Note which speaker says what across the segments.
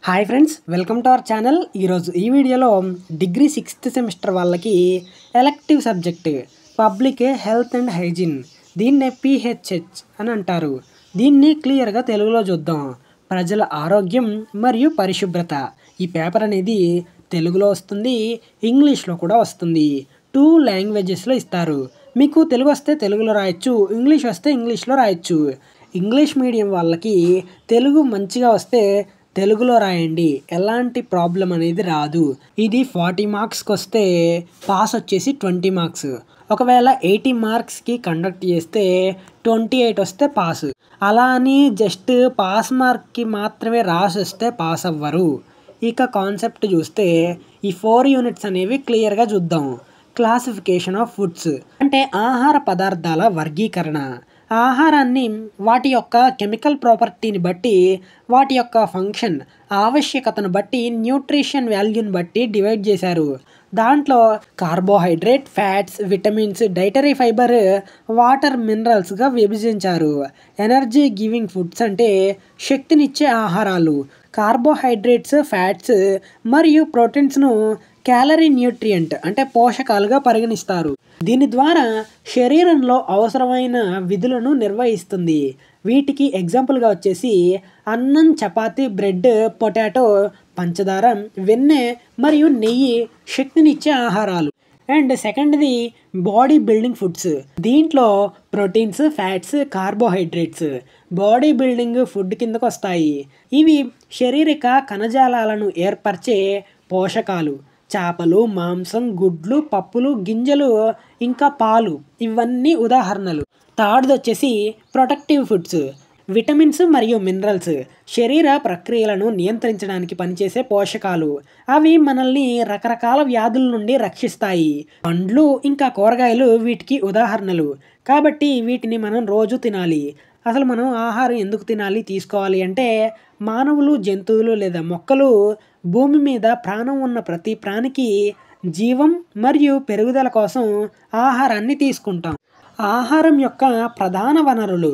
Speaker 1: Hi friends, welcome to our channel. ఈరోజు ఈ వీడియోలో డిగ్రీ 6th సెమిస్టర్ వాళ్ళకి elective subject public health and hygiene, దీన్నే పిహెచ్హెచ్ అని అంటారు. దీన్ని క్లియర్గా తెలుగులో చూద్దాం. ప్రజల ఆరోగ్యం మరియు పరిశుభ్రత. ఈ పేపర్ అనేది తెలుగులో వస్తుంది, ఇంగ్లీష్లో కూడా వస్తుంది. 2 లాంగ్వేజెస్లో ఇస్తారు. మీకు తెలుగు వస్తే తెలుగులో రాయొచ్చు, ఇంగ్లీష్ వస్తే ఇంగ్లీష్లో రాయొచ్చు. ఇంగ్లీష్ మీడియం వాళ్ళకి తెలుగు మంచిగా వస్తే తెలుగులో రాయండి, ఎలాంటి ప్రాబ్లం అనేది రాదు. ఇది 40 మార్క్స్కి వస్తే పాస్ వచ్చేసి 20 మార్క్స్. ఒకవేళ 80 మార్క్స్కి కండక్ట్ చేస్తే 28 వస్తే పాస్. అలా అని జస్ట్ పాస్ మార్క్కి మాత్రమే రాసి వస్తే పాస్ అవ్వరు. ఇక కాన్సెప్ట్ చూస్తే ఈ 4 యూనిట్స్ అనేవి క్లియర్గా చూద్దాం. క్లాసిఫికేషన్ ఆఫ్ ఫుడ్స్ అంటే ఆహార పదార్థాల వర్గీకరణ. ఆహారాన్ని వాటి యొక్క కెమికల్ ప్రాపర్టీని బట్టి, వాటి యొక్క ఫంక్షన్ ఆవశ్యకతను బట్టి, న్యూట్రిషన్ వాల్యూని బట్టి డివైడ్ చేశారు. దాంట్లో carbohydrate, fats, vitamins, dietary fibre, water, మినరల్స్గా విభజించారు. ఎనర్జీ గివింగ్ ఫుడ్స్ అంటే శక్తినిచ్చే ఆహారాలు. కార్బోహైడ్రేట్స్, ఫ్యాట్స్ మరియు ప్రోటీన్స్ను క్యాలరీ న్యూట్రియంట్ అంటే పోషకాలుగా పరిగణిస్తారు. దీని ద్వారా శరీరంలో అవసరమైన విధులను నిర్వహిస్తుంది. వీటికి ఎగ్జాంపుల్గా వచ్చేసి అన్నం, చపాతీ, బ్రెడ్, పొటాటో, పంచదార, వెన్నె మరియు నెయ్యి శక్తినిచ్చే ఆహారాలు. అండ్ సెకండ్ది బాడీ బిల్డింగ్ ఫుడ్స్. దీంట్లో proteins, fats, carbohydrates body building food కిందకు వస్తాయి. ఇవి శారీరక కణజాలాలను ఏర్పరిచే పోషకాలు. చేపలు, మాంసం, గుడ్లు, పప్పులు, గింజలు, ఇంకా పాలు ఇవన్నీ ఉదాహరణలు. థర్డ్ది వచ్చేసి ప్రొటెక్టివ్ ఫుడ్స్. విటమిన్స్ మరియు మినరల్స్ శరీర ప్రక్రియలను నియంత్రించడానికి పనిచేసే పోషకాలు. అవి మనల్ని రకరకాల వ్యాధుల నుండి రక్షిస్తాయి. పండ్లు ఇంకా కూరగాయలు వీటికి ఉదాహరణలు. కాబట్టి వీటిని మనం రోజు తినాలి. అసలు మనం ఆహారం ఎందుకు తినాలి, తీసుకోవాలి అంటే మానవులు, జంతువులు లేదా మొక్కలు, భూమి మీద ప్రాణం ఉన్న ప్రతి ప్రాణికి జీవం మరియు పెరుగుదల కోసం ఆహారాన్ని తీసుకుంటాం. ఆహారం యొక్క ప్రధాన వనరులు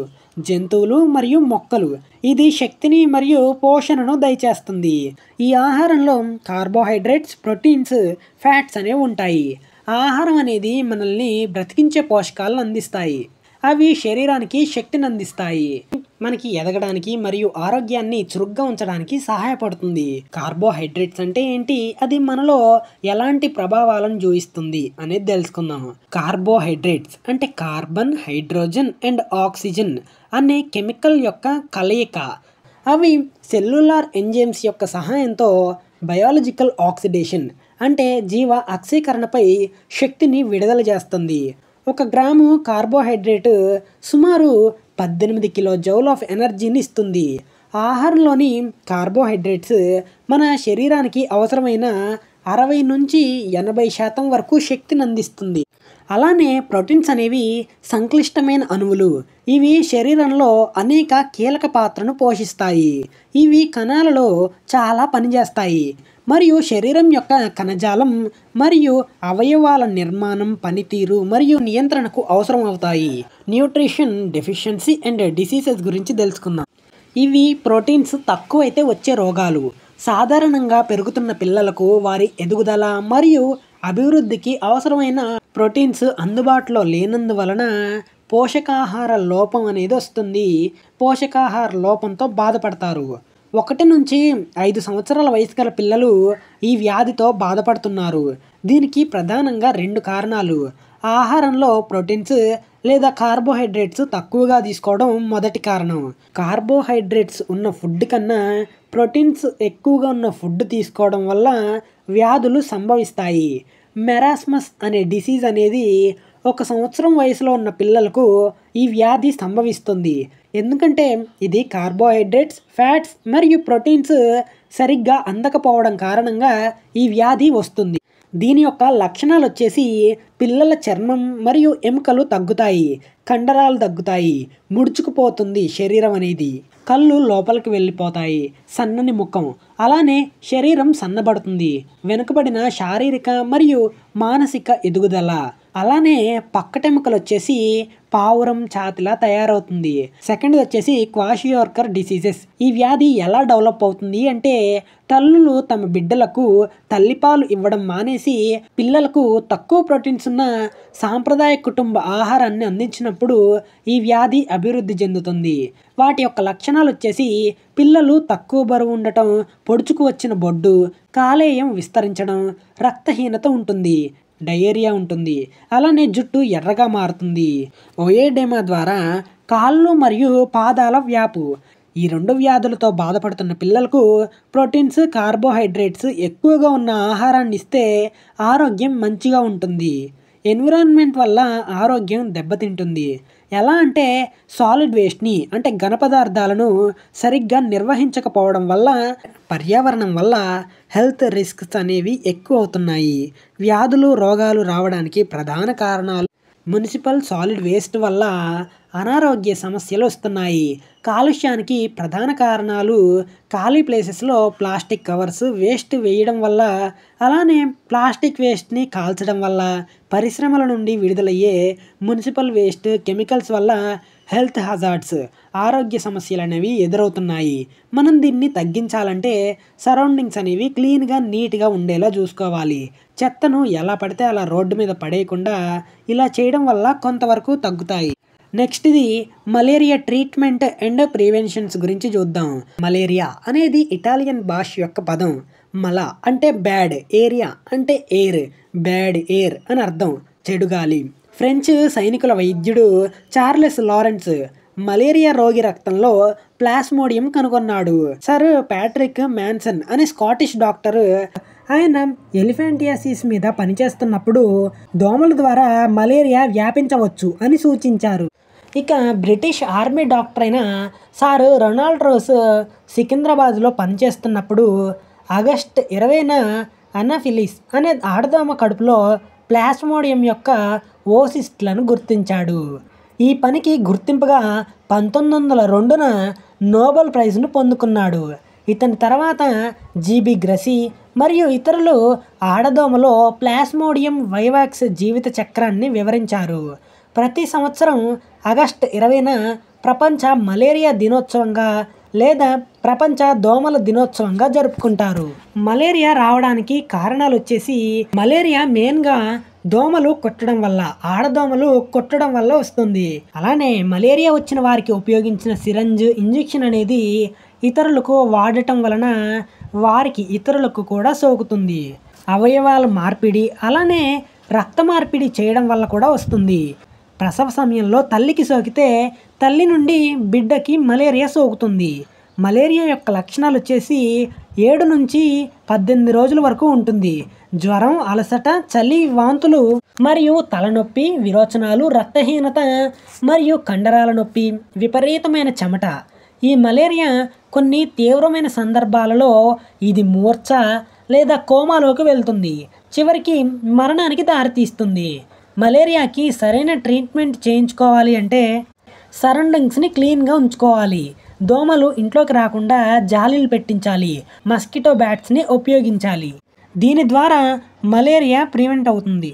Speaker 1: జంతువులు మరియు మొక్కలు. ఇది శక్తిని మరియు పోషణను దయచేస్తుంది. ఈ ఆహారంలో కార్బోహైడ్రేట్స్, ప్రోటీన్స్, ఫ్యాట్స్ అనేవి ఉంటాయి. ఆహారం అనేది మనల్ని బ్రతికించే పోషకాలను అందిస్తాయి. అవి శరీరానికి శక్తిని అందిస్తాయి. మనకి ఎదగడానికి మరియు ఆరోగ్యాన్ని చురుగ్గా ఉంచడానికి సహాయపడుతుంది. కార్బోహైడ్రేట్స్ అంటే ఏంటి, అది మనలో ఎలాంటి ప్రభావాలను చూపిస్తుంది అనేది తెలుసుకుందాం. కార్బోహైడ్రేట్స్ అంటే కార్బన్, హైడ్రోజన్ అండ్ ఆక్సిజన్ అనే కెమికల్ యొక్క కలయిక. అవి సెల్యులార్ ఎంజైమ్స్ యొక్క సహాయంతో బయాలజికల్ ఆక్సిడేషన్ అంటే జీవ ఆక్సీకరణపై శక్తిని విడుదల చేస్తుంది. 1 గ్రాము కార్బోహైడ్రేట్ సుమారు 18 కిలోజౌల్ ఆఫ్ ఎనర్జీని ఇస్తుంది. ఆహారంలోని కార్బోహైడ్రేట్స్ మన శరీరానికి అవసరమైన 60 నుంచి 80% వరకు శక్తిని అందిస్తుంది. అలానే ప్రోటీన్స్ అనేవి సంక్లిష్టమైన అణువులు. ఇవి శరీరంలో అనేక కీలక పాత్రను పోషిస్తాయి. ఇవి కణాలలో చాలా పనిచేస్తాయి మరియు శరీరం యొక్క కణజాలం మరియు అవయవాల నిర్మాణం, పనితీరు మరియు నియంత్రణకు అవసరం అవుతాయి. న్యూట్రిషన్ డెఫిషియన్సీ అండ్ డిసీజెస్ గురించి తెలుసుకుందాం. ఇవి ప్రోటీన్స్ తక్కువైతే వచ్చే రోగాలు. సాధారణంగా పెరుగుతున్న పిల్లలకు వారి ఎదుగుదల మరియు అభివృద్ధికి అవసరమైన ప్రోటీన్స్ అందుబాటులో లేనందువలన పోషకాహార లోపం అనేది వస్తుంది. పోషకాహార లోపంతో బాధపడతారు. 1 నుంచి 5 సంవత్సరాల వయసు గల పిల్లలు ఈ వ్యాధితో బాధపడుతున్నారు. దీనికి ప్రధానంగా 2 కారణాలు. ఆహారంలో ప్రోటీన్స్ లేదా కార్బోహైడ్రేట్స్ తక్కువగా తీసుకోవడం మొదటి కారణం. కార్బోహైడ్రేట్స్ ఉన్న ఫుడ్ కన్నా ప్రోటీన్స్ ఎక్కువగా ఉన్న ఫుడ్ తీసుకోవడం వల్ల వ్యాధులు సంభవిస్తాయి. మెరాస్మస్ అనే డిసీజ్ అనేది 1 సంవత్సరం వయసులో ఉన్న పిల్లలకు ఈ వ్యాధి సంభవిస్తుంది. ఎందుకంటే ఇది కార్బోహైడ్రేట్స్, ఫ్యాట్స్ మరియు ప్రోటీన్స్ సరిగ్గా అందకపోవడం కారణంగా ఈ వ్యాధి వస్తుంది. దీని యొక్క లక్షణాలు వచ్చేసి పిల్లల చర్మం మరియు ఎముకలు తగ్గుతాయి, కండరాలు తగ్గుతాయి, ముడుచుకుపోతుంది శరీరం అనేది, కళ్ళు లోపలికి వెళ్ళిపోతాయి, సన్నని ముఖం, అలానే శరీరం సన్నబడుతుంది, వెనుకబడిన శారీరక మరియు మానసిక ఎదుగుదల, అలానే పక్కటెముకలు వచ్చేసి పావురం ఛాతిలా తయారవుతుంది. సెకండ్ వచ్చేసి క్వాషియోర్కర్ డిసీజెస్. ఈ వ్యాధి ఎలా డెవలప్ అవుతుంది అంటే తల్లులు తమ బిడ్డలకు తల్లిపాలు ఇవ్వడం మానేసి పిల్లలకు తక్కువ ప్రోటీన్స్ ఉన్న సాంప్రదాయ కుటుంబ ఆహారాన్ని అందించినప్పుడు ఈ వ్యాధి అభివృద్ధి చెందుతుంది. వాటి యొక్క లక్షణాలు వచ్చేసి పిల్లలు తక్కువ బరువు ఉండటం, పొడుచుకు వచ్చిన బొడ్డు, కాలేయం విస్తరించడం, రక్తహీనత ఉంటుంది, డయేరియా ఉంటుంది. అలానే జుట్టు ఎర్రగా మారుతుంది. ఓయేడెమా ద్వారా కాళ్ళు మరియు పాదాల వ్యాపు. ఈ 2 వ్యాధులతో బాధపడుతున్న పిల్లలకు ప్రోటీన్స్, కార్బోహైడ్రేట్స్ ఎక్కువగా ఉన్న ఆహారాన్ని ఇస్తే ఆరోగ్యం మంచిగా ఉంటుంది. ఎన్విరాన్మెంట్ వల్ల ఆరోగ్యం దెబ్బతింటుంది. ఎలా అంటే సాలిడ్ వేస్ట్ని అంటే ఘన పదార్థాలను సరిగ్గా నిర్వహించకపోవడం వల్ల, పర్యావరణం వల్ల హెల్త్ రిస్క్స్ అనేవి ఎక్కువ అవుతున్నాయి. వ్యాధులు, రోగాలు రావడానికి ప్రధాన కారణాలు మున్సిపల్ సాలిడ్ వేస్ట్ వల్ల అనారోగ్య సమస్యలు వస్తున్నాయి. కాలుష్యానికి ప్రధాన కారణాలు ఖాళీ ప్లేసెస్లో ప్లాస్టిక్ కవర్స్ వేస్ట్ వేయడం వల్ల, అలానే ప్లాస్టిక్ వేస్ట్ని కాల్చడం వల్ల, పరిశ్రమల నుండి విడుదలయ్యే మున్సిపల్ వేస్ట్, కెమికల్స్ వల్ల హెల్త్ హజార్డ్స్, ఆరోగ్య సమస్యలు అనేవి ఎదురవుతున్నాయి. మనం దీన్ని తగ్గించాలంటే సరౌండింగ్స్ అనేవి క్లీన్గా, నీట్గా ఉండేలా చూసుకోవాలి. చెత్తను ఎలా పడితే అలా రోడ్డు మీద పడేయకుండా ఇలా చేయడం వల్ల కొంతవరకు తగ్గుతాయి. నెక్స్ట్ ఇది మలేరియా ట్రీట్మెంట్ అండ్ ప్రివెన్షన్స్ గురించి చూద్దాం. మలేరియా అనేది ఇటాలియన్ భాష యొక్క పదం. మల అంటే బ్యాడ్, ఏరియా అంటే ఎయిర్, బ్యాడ్ ఎయిర్ అని అర్థం, చెడుగాలి. ఫ్రెంచ్ సైనికుల వైద్యుడు చార్లెస్ లారెన్స్ మలేరియా రోగి రక్తంలో ప్లాస్మోడియం కనుగొన్నాడు. సర్ ప్యాట్రిక్ మ్యాన్సన్ అనే స్కాటిష్ డాక్టర్ ఆయన ఎలిఫెంటియాసిస్ మీద పనిచేస్తున్నప్పుడు దోమల ద్వారా మలేరియా వ్యాపించవచ్చు అని సూచించారు. ఇక బ్రిటిష్ ఆర్మీ డాక్టర్ అయిన సార్ రొనాల్డ్ రోస్ సికింద్రాబాద్లో పనిచేస్తున్నప్పుడు ఆగస్టు 20న అనాఫిలిస్ అనే ఆడదోమ కడుపులో ప్లాస్మోడియం యొక్క ఓసిస్ట్లను గుర్తించాడు. ఈ పనికి గుర్తింపుగా 1902న నోబెల్ ప్రైజ్ను పొందుకున్నాడు. ఇతని తర్వాత జీబీ గ్రసీ మరియు ఇతరులు ఆడదోమలో ప్లాస్మోడియం వైవాక్స్ జీవిత చక్రాన్ని వివరించారు. ప్రతి సంవత్సరం ఆగస్టు 20న ప్రపంచ మలేరియా దినోత్సవంగా లేదా ప్రపంచ దోమల దినోత్సవంగా జరుపుకుంటారు. మలేరియా రావడానికి కారణాలు వచ్చేసి మలేరియా మెయిన్గా దోమలు కొట్టడం వల్ల, ఆడదోమలు కొట్టడం వల్ల వస్తుంది. అలానే మలేరియా వచ్చిన వారికి ఉపయోగించిన సిరంజ్, ఇంజెక్షన్ అనేది ఇతరులకు వాడటం వలన వారికి ఇతరులకు కూడా సోకుతుంది. అవయవాల మార్పిడి, అలానే రక్త మార్పిడి చేయడం వల్ల కూడా వస్తుంది. ప్రసవ సమయంలో తల్లికి సోకితే తల్లి నుండి బిడ్డకి మలేరియా సోకుతుంది. మలేరియా యొక్క లక్షణాలు వచ్చేసి 7 నుంచి 18 రోజుల వరకు ఉంటుంది. జ్వరం, అలసట, చలి, వాంతులు మరియు తలనొప్పి, విరోచనాలు, రక్తహీనత మరియు కండరాల నొప్పి, విపరీతమైన చెమట. ఈ మలేరియా కొన్ని తీవ్రమైన సందర్భాలలో ఇది మూర్ఛ లేదా కోమాలోకి వెళ్తుంది, చివరికి మరణానికి దారితీస్తుంది. మలేరియాకి సరైన ట్రీట్మెంట్ చేయించుకోవాలి అంటే సరౌండింగ్స్ని క్లీన్గా ఉంచుకోవాలి. దోమలు ఇంట్లోకి రాకుండా జాలీలు పెట్టించాలి. మస్కిటో బ్యాట్స్ని ఉపయోగించాలి. దీని ద్వారా మలేరియా ప్రివెంట్ అవుతుంది.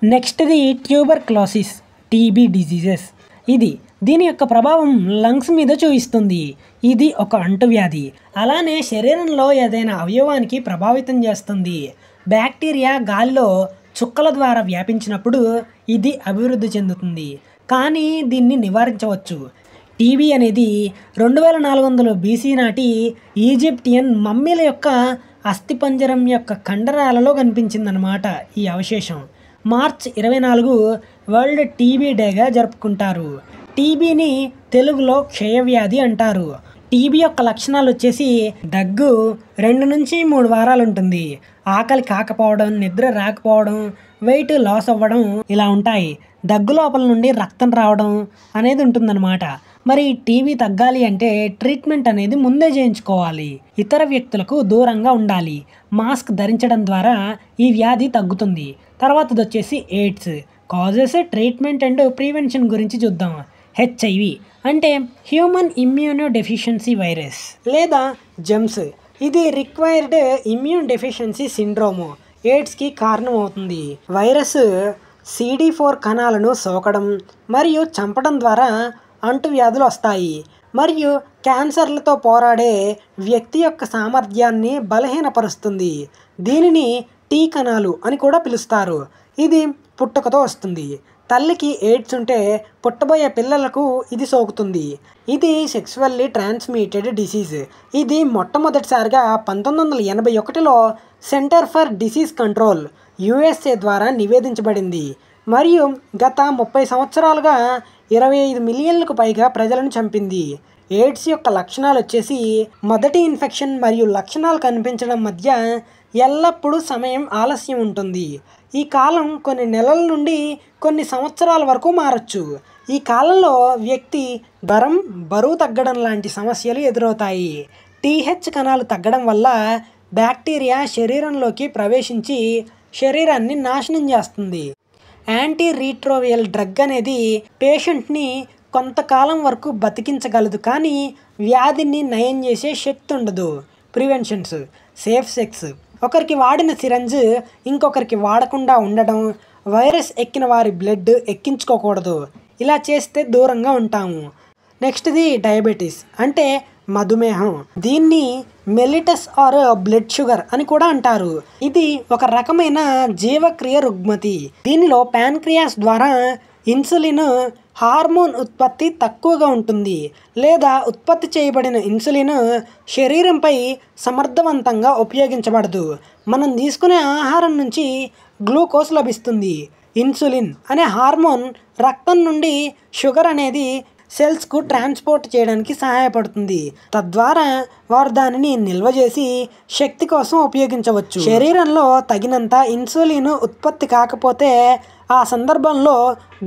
Speaker 1: నెక్స్ట్ది ట్యూబర్క్లోసిస్, టీబీ డిజీజెస్. దీని యొక్క ప్రభావం లంగ్స్ మీద చూపిస్తుంది. ఇది ఒక అంటువ్యాధి. అలానే శరీరంలో ఏదైనా అవయవానికి ప్రభావితం చేస్తుంది. బ్యాక్టీరియా గాలిలో చుక్కల ద్వారా వ్యాపించినప్పుడు ఇది అభివృద్ధి చెందుతుంది, కానీ దీన్ని నివారించవచ్చు. టీబీ అనేది 2400 BC నాటి ఈజిప్టియన్ మమ్మీల యొక్క అస్థిపంజరం యొక్క కండరాలలో కనిపించిందన్నమాట ఈ అవశేషం. మార్చ్ 24 వరల్డ్ టీబీ డేగా జరుపుకుంటారు. టీబీని తెలుగులో క్షయవ్యాధి అంటారు. టీబీ యొక్క లక్షణాలు వచ్చేసి దగ్గు 2 నుంచి 3 వారాలు ఉంటుంది. ఆకలి కాకపోవడం, నిద్ర రాకపోవడం, వెయిట్ లాస్ అవ్వడం ఇలా ఉంటాయి. దగ్గు లోపల నుండి రక్తం రావడం అనేది ఉంటుందన్నమాట. మరి టీబీ తగ్గాలి అంటే ట్రీట్మెంట్ అనేది ముందే చేయించుకోవాలి. ఇతర వ్యక్తులకు దూరంగా ఉండాలి. మాస్క్ ధరించడం ద్వారా ఈ వ్యాధి తగ్గుతుంది. తర్వాతది వచ్చేసి AIDS. Causes, treatment and prevention గురించి చూద్దాం. హెచ్ఐవి అంటే హ్యూమన్ ఇమ్యూనో డెఫిషియన్సీ వైరస్ లేదా జెమ్స్. ఇది రిక్వైర్డ్ ఇమ్యూన్ డెఫిషియన్సీ సిండ్రోము, ఎయిడ్స్కి కారణం అవుతుంది. వైరస్ CD4 కణాలను సోకడం మరియు చంపడం ద్వారా అంటువ్యాధులు వస్తాయి మరియు క్యాన్సర్లతో పోరాడే వ్యక్తి యొక్క సామర్థ్యాన్ని బలహీనపరుస్తుంది. దీనిని టీ కణాలు అని కూడా పిలుస్తారు. ఇది పుట్టుకతో వస్తుంది. తల్లికి ఎయిడ్స్ ఉంటే పుట్టబోయే పిల్లలకు ఇది సోకుతుంది. ఇది సెక్సువల్లీ ట్రాన్స్మిటెడ్ డిసీజ్. ఇది మొట్టమొదటిసారిగా 1981లో centre for disease control USA ద్వారా నివేదించబడింది మరియు గత 30 సంవత్సరాలుగా 25 మిలియన్లకు పైగా ప్రజలను చంపింది. ఎయిడ్స్ యొక్క లక్షణాలు వచ్చేసి మొదటి ఇన్ఫెక్షన్ మరియు లక్షణాలు కనిపించడం మధ్య ఎల్లప్పుడూ సమయం ఆలస్యం ఉంటుంది. ఈ కాలం కొన్ని నెలల నుండి కొన్ని సంవత్సరాల వరకు మారచ్చు. ఈ కాలంలో వ్యక్తి బరువు తగ్గడం లాంటి సమస్యలు ఎదురవుతాయి. TH కణాలు తగ్గడం వల్ల బ్యాక్టీరియా శరీరంలోకి ప్రవేశించి శరీరాన్ని నాశనం చేస్తుంది. యాంటీ రీట్రోవిరల్ డ్రగ్ అనేది పేషెంట్ని కొంతకాలం వరకు బతికించగలదు, కానీ వ్యాధిని నయం చేసే శక్తి ఉండదు. ప్రివెన్షన్స్: సేఫ్ సెక్స్, ఒకరికి వాడిన సిరంజ్ ఇంకొకరికి వాడకుండా ఉండడం, వైరస్ ఎక్కిన వారి బ్లడ్ ఎక్కించుకోకూడదు, ఇలా చేస్తే దూరంగా ఉంటాము. నెక్స్ట్ది డయాబెటీస్ అంటే మధుమేహం. దీన్ని మెలిటస్ ఆర్ బ్లడ్ షుగర్ అని కూడా అంటారు. ఇది ఒక రకమైన జీవక్రియ రుగ్మతి. దీనిలో ప్యాన్క్రియాస్ ద్వారా ఇన్సులిన్ హార్మోన్ ఉత్పత్తి తక్కువగా ఉంటుంది లేదా ఉత్పత్తి చేయబడిన ఇన్సులిన్ శరీరంపై సమర్థవంతంగా ఉపయోగించబడదు. మనం తీసుకునే ఆహారం నుంచి గ్లూకోజ్ లభిస్తుంది. ఇన్సులిన్ అనే హార్మోన్ రక్తం నుండి షుగర్ అనేది సెల్స్కు ట్రాన్స్పోర్ట్ చేయడానికి సహాయపడుతుంది. తద్వారా వారు దానిని నిల్వ చేసి శక్తి కోసం ఉపయోగించవచ్చు. శరీరంలో తగినంత ఇన్సులిన్ ఉత్పత్తి కాకపోతే ఆ సందర్భంలో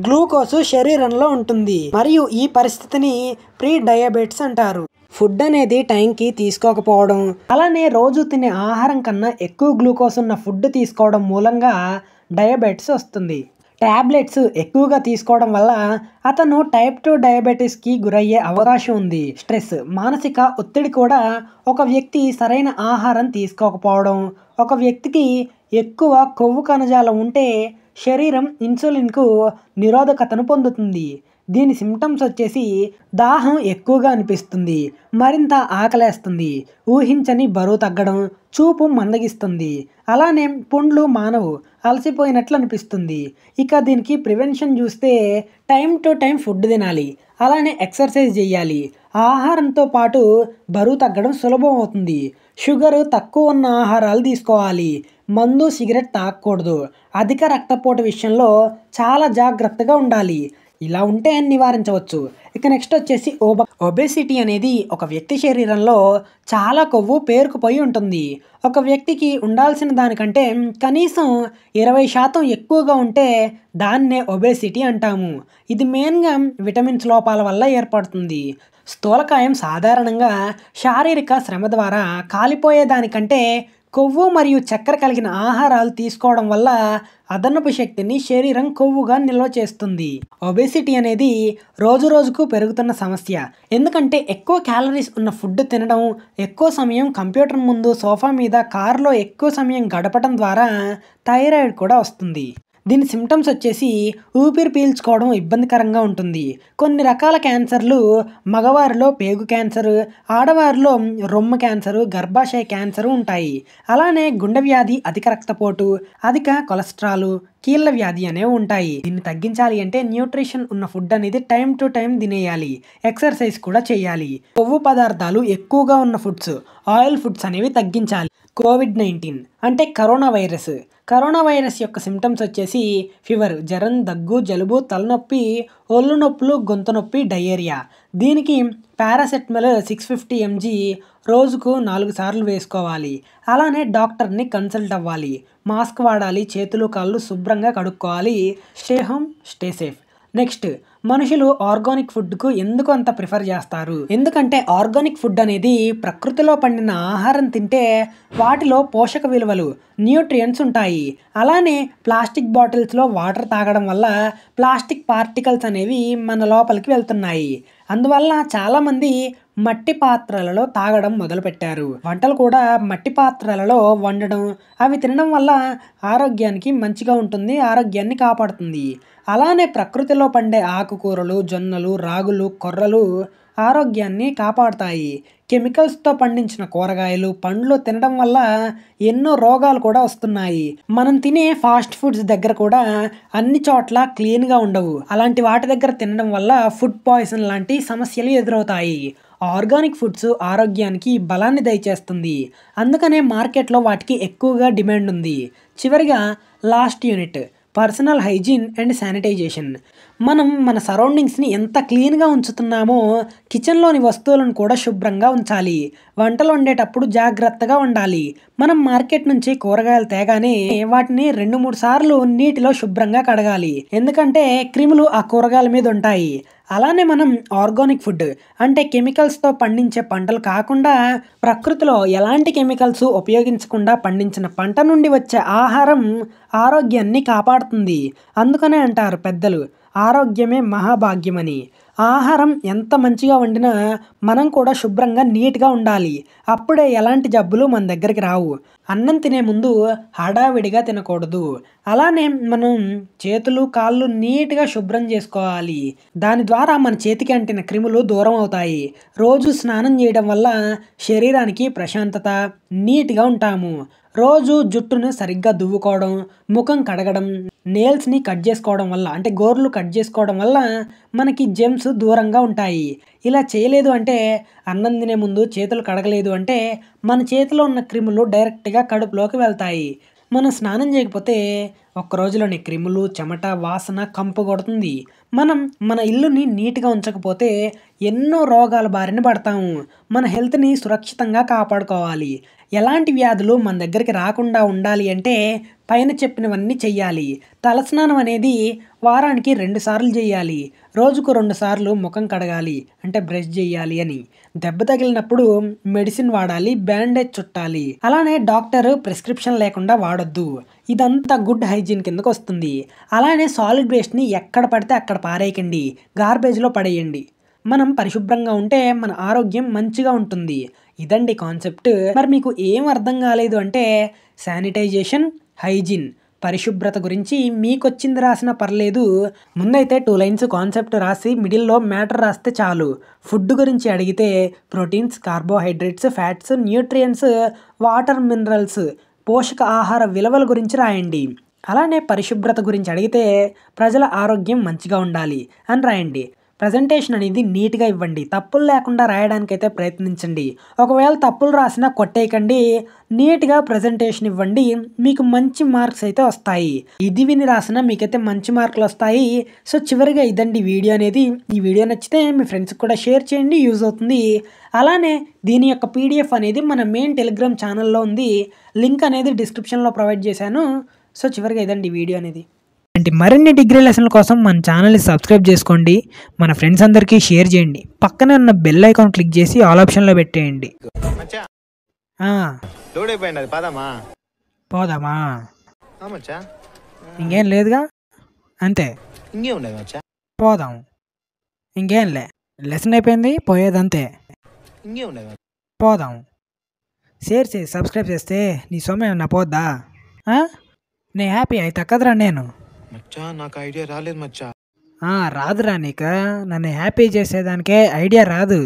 Speaker 1: గ్లూకోజ్ శరీరంలో ఉంటుంది మరియు ఈ పరిస్థితిని ప్రీ డయాబెటిస్ అంటారు. ఫుడ్ అనేది టైంకి తీసుకోకపోవడం, అలానే రోజు తినే ఆహారం కన్నా ఎక్కువ గ్లూకోజ్ ఉన్న ఫుడ్ తీసుకోవడం మూలంగా డయాబెటిస్ వస్తుంది. టాబ్లెట్స్ ఎక్కువగా తీసుకోవడం వల్ల అతను టైప్ 2 డయాబెటీస్కి గురయ్యే అవకాశం ఉంది. స్ట్రెస్, మానసిక ఒత్తిడి కూడా ఒక వ్యక్తి సరైన ఆహారం తీసుకోకపోవడం. ఒక వ్యక్తికి ఎక్కువ కొవ్వు కణజాలం ఉంటే శరీరం ఇన్సులిన్కు నిరోధకతను పొందుతుంది. దీని సిమ్టమ్స్ వచ్చేసి దాహం ఎక్కువగా అనిపిస్తుంది, మరింత ఆకలేస్తుంది, ఊహించని బరువు తగ్గడం, చూపు మందగిస్తుంది, అలానే పుండ్లు మానవు, అలసిపోయినట్లు అనిపిస్తుంది. ఇక దీనికి ప్రివెన్షన్ చూస్తే టైం టు టైం ఫుడ్ తినాలి, అలానే ఎక్సర్సైజ్ చేయాలి. ఆహారంతో పాటు బరువు తగ్గడం సులభం అవుతుంది. షుగర్ తక్కువ ఉన్న ఆహారాలు తీసుకోవాలి. మందు, సిగరెట్ తాగకూడదు. అధిక రక్తపోటు విషయంలో చాలా జాగ్రత్తగా ఉండాలి. ఇలా ఉంటే నివారించవచ్చు. ఇక నెక్స్ట్ వచ్చేసి ఒబేసిటీ అనేది ఒక వ్యక్తి శరీరంలో చాలా కొవ్వు పేరుకుపోయి ఉంటుంది. ఒక వ్యక్తికి ఉండాల్సిన దానికంటే కనీసం 20% ఎక్కువగా ఉంటే దాన్నే ఒబేసిటీ అంటాము. ఇది మెయిన్గా విటమిన్స్ లోపాల వల్ల ఏర్పడుతుంది. స్థూలకాయం సాధారణంగా శారీరక శ్రమ ద్వారా కాలిపోయే దానికంటే కొవ్వు మరియు చక్కెర కలిగిన ఆహారాలు తీసుకోవడం వల్ల అదనపు శక్తిని శరీరం కొవ్వుగా నిల్వ చేస్తుంది. ఒబేసిటీ అనేది రోజు రోజుకు పెరుగుతున్న సమస్య. ఎందుకంటే ఎక్కువ క్యాలరీస్ ఉన్న ఫుడ్ తినడం, ఎక్కువ సమయం కంప్యూటర్ ముందు, సోఫా మీద, కారులో ఎక్కువ సమయం గడపడం ద్వారా థైరాయిడ్ కూడా వస్తుంది. దీని సిమ్టమ్స్ వచ్చేసి ఊపిరి పీల్చుకోవడం ఇబ్బందికరంగా ఉంటుంది. కొన్ని రకాల క్యాన్సర్లు మగవారిలో పేగు క్యాన్సర్, ఆడవారిలో రొమ్ము క్యాన్సర్, గర్భాశయ క్యాన్సర్ ఉంటాయి. అలానే గుండె వ్యాధి, అధిక రక్తపోటు, అధిక కొలెస్ట్రాల్, కీళ్ళ వ్యాధి అనేవి ఉంటాయి. దీన్ని తగ్గించాలి అంటే న్యూట్రిషన్ ఉన్న ఫుడ్ అనేది టైం టు టైం తినేయాలి. ఎక్సర్సైజ్ కూడా చేయాలి. కొవ్వు పదార్థాలు ఎక్కువగా ఉన్న ఫుడ్స్, ఆయిల్ ఫుడ్స్ అనేవి తగ్గించాలి. COVID-19 అంటే కరోనా వైరస్ యొక్క సిమ్టమ్స్ వచ్చేసి ఫీవర్, జ్వరం, దగ్గు, జలుబు, తలనొప్పి, ఒళ్ళు నొప్పులు, గొంతు నొప్పి, డయేరియా. దీనికి పారాసెటమాల్ 650 mg రోజుకు 4 సార్లు వేసుకోవాలి. అలానే డాక్టర్ని కన్సల్ట్ అవ్వాలి. మాస్క్ వాడాలి. చేతులు కాళ్ళు శుభ్రంగా కడుక్కోవాలి. Stay home, stay safe. Next, మనుషులు ఆర్గానిక్ ఫుడ్కు ఎందుకు అంత ప్రిఫర్ చేస్తారు? ఎందుకంటే ఆర్గానిక్ ఫుడ్ అనేది ప్రకృతిలో పండిన ఆహారం తింటే వాటిలో పోషక విలువలు, న్యూట్రియంట్స్ ఉంటాయి. అలానే ప్లాస్టిక్ బాటిల్స్లో వాటర్ తాగడం వల్ల ప్లాస్టిక్ పార్టికల్స్ అనేవి మన లోపలికి వెళ్తున్నాయి. అందువల్ల చాలామంది మట్టి పాత్రలలో తాగడం మొదలుపెట్టారు. వంటలు కూడా మట్టి పాత్రలలో వండడం, అవి తినడం వల్ల ఆరోగ్యానికి మంచిగా ఉంటుంది, ఆరోగ్యాన్ని కాపాడుతుంది. అలానే ప్రకృతిలో పండే ఆకుకూరలు, జొన్నలు, రాగులు, కొర్రలు ఆరోగ్యాన్ని కాపాడుతాయి. కెమికల్స్తో పండించిన కూరగాయలు, పండ్లు తినడం వల్ల ఎన్నో రోగాలు కూడా వస్తున్నాయి. మనం తినే ఫాస్ట్ ఫుడ్స్ దగ్గర కూడా అన్ని చోట్ల క్లీన్గా ఉండవు. అలాంటి వాటి దగ్గర తినడం వల్ల ఫుడ్ పాయిజన్ లాంటి సమస్యలు ఎదురవుతాయి. ఆర్గానిక్ ఫుడ్స్ ఆరోగ్యానికి బలాన్ని దయచేస్తుంది. అందుకనే మార్కెట్లో వాటికి ఎక్కువగా డిమాండ్ ఉంది. చివరిగా last unit personal hygiene and sanitization. మనం మన సరౌండింగ్స్ని ఎంత క్లీన్గా ఉంచుతున్నామో కిచెన్లోని వస్తువులను కూడా శుభ్రంగా ఉంచాలి. వంటలు వండేటప్పుడు జాగ్రత్తగా ఉండాలి. మనం మార్కెట్ నుంచి కూరగాయలు తేగానే వాటిని 2-3 సార్లు నీటిలో శుభ్రంగా కడగాలి. ఎందుకంటే క్రిములు ఆ కూరగాయల మీద ఉంటాయి. అలానే మనం ఆర్గానిక్ ఫుడ్ అంటే కెమికల్స్తో పండించే పంటలు కాకుండా ప్రకృతిలో ఎలాంటి కెమికల్స్ ఉపయోగించకుండా పండించిన పంట నుండి వచ్చే ఆహారం ఆరోగ్యాన్ని కాపాడుతుంది. అందుకనే అంటారు పెద్దలు, ఆరోగ్యమే మహాభాగ్యమని. ఆహారం ఎంత మంచిగా వండినా మనం కూడా శుభ్రంగా నీట్గా ఉండాలి. అప్పుడే ఎలాంటి జబ్బులు మన దగ్గరికి రావు. అన్నం తినే ముందు హడావిడిగా తినకూడదు. అలానే మనం చేతులు, కాళ్ళు నీట్గా శుభ్రం చేసుకోవాలి. దాని ద్వారా మన చేతికి అంటిన క్రిములు దూరం అవుతాయి. రోజు స్నానం చేయడం వల్ల శరీరానికి ప్రశాంతత, నీట్గా ఉంటాము. రోజు జుట్టును సరిగ్గా దువ్వుకోవడం, ముఖం కడగడం, నెయిల్స్ని కట్ చేసుకోవడం వల్ల అంటే గోర్లు కట్ చేసుకోవడం వల్ల మనకి జెమ్స్ దూరంగా ఉంటాయి. ఇలా చేయలేదు అంటే, అన్నం తినే ముందు చేతులు కడగలేదు అంటే మన చేతిలో ఉన్న క్రిములు డైరెక్ట్గా కడుపులోకి వెళ్తాయి. మనం స్నానం చేయకపోతే ఒక్క రోజులోని క్రిములు, చెమట, వాసన కంపు కొడుతుంది. మనం మన ఇల్లుని నీట్గా ఉంచకపోతే ఎన్నో రోగాల బారిన పడతాము. మన హెల్త్ని సురక్షితంగా కాపాడుకోవాలి. ఎలాంటి వ్యాధులు మన దగ్గరికి రాకుండా ఉండాలి అంటే పైన చెప్పినవన్నీ చెయ్యాలి. తలస్నానం అనేది వారానికి 2 సార్లు చేయాలి. రోజుకు 2 సార్లు ముఖం కడగాలి, అంటే బ్రష్ చేయాలి అని. దెబ్బ తగిలినప్పుడు మెడిసిన్ వాడాలి, బ్యాండేజ్ చుట్టాలి. అలానే డాక్టర్ ప్రిస్క్రిప్షన్ లేకుండా వాడొద్దు. ఇదంతా గుడ్ హైజీన్ కిందకు వస్తుంది. అలానే సాలిడ్ వేస్ట్ని ఎక్కడ పడితే అక్కడ పారేయకండి, గార్బేజ్లో పడేయండి. మనం పరిశుభ్రంగా ఉంటే మన ఆరోగ్యం మంచిగా ఉంటుంది. ఇదండి కాన్సెప్ట్. మరి మీకు ఏం అర్థం కాలేదు అంటే శానిటైజేషన్, హైజీన్, పరిశుభ్రత గురించి మీకొచ్చింది రాసినా పర్లేదు. ముందైతే 2 లైన్స్ కాన్సెప్ట్ రాసి మిడిల్లో మ్యాటర్ రాస్తే చాలు. ఫుడ్ గురించి అడిగితే proteins, carbohydrates, fats, nutrients, water, minerals, పోషక ఆహార విలువల గురించి రాయండి. అలానే పరిశుభ్రత గురించి అడిగితే ప్రజల ఆరోగ్యం మంచిగా ఉండాలి అని రాయండి. ప్రజెంటేషన్ అనేది నీట్గా ఇవ్వండి. తప్పులు లేకుండా రాయడానికైతే ప్రయత్నించండి. ఒకవేళ తప్పులు రాసినా కొట్టేయకండి, నీట్గా ప్రజెంటేషన్ ఇవ్వండి. మీకు మంచి మార్క్స్ అయితే వస్తాయి. ఇది విని రాసినా మీకైతే మంచి మార్కులు వస్తాయి. సో చివరిగా ఇదండి వీడియో అనేది. ఈ వీడియో నచ్చితే మీ ఫ్రెండ్స్కి కూడా షేర్ చేయండి, యూజ్ అవుతుంది. అలానే దీని యొక్క పీడిఎఫ్ అనేది మన మెయిన్ టెలిగ్రామ్ ఛానల్లో ఉంది. లింక్ అనేది డిస్క్రిప్షన్లో ప్రొవైడ్ చేశాను. సో చివరిగా ఇదండి వీడియో అనేది. మరిన్ని డిగ్రీ లెసన్ల కోసం మన ఛానల్ని సబ్స్క్రైబ్ చేసుకోండి. మన ఫ్రెండ్స్ అందరికీ షేర్ చేయండి. పక్కనే ఉన్న బెల్ ఐకాన్ క్లిక్ చేసి ఆల్ ఆప్షన్లో పెట్టేయండి. పోదామా? ఇంకేం లేదుగా, అంతే. పోదాం, ఇంకేం లే. లెసన్ అయిపోయింది, పోయేదంతే. పోదాం. షేర్ చేసి సబ్స్క్రైబ్ చేస్తే నీ సొమ్ము ఏమన్నా పోద్దా? నేను హ్యాపీ అయితే కదరా. నేను
Speaker 2: నాకు ఐడియా రాలేదు మచ్చా.
Speaker 1: రాదురా నీకు. నన్ను హ్యాపీ చేసేదానికే ఐడియా రాదు.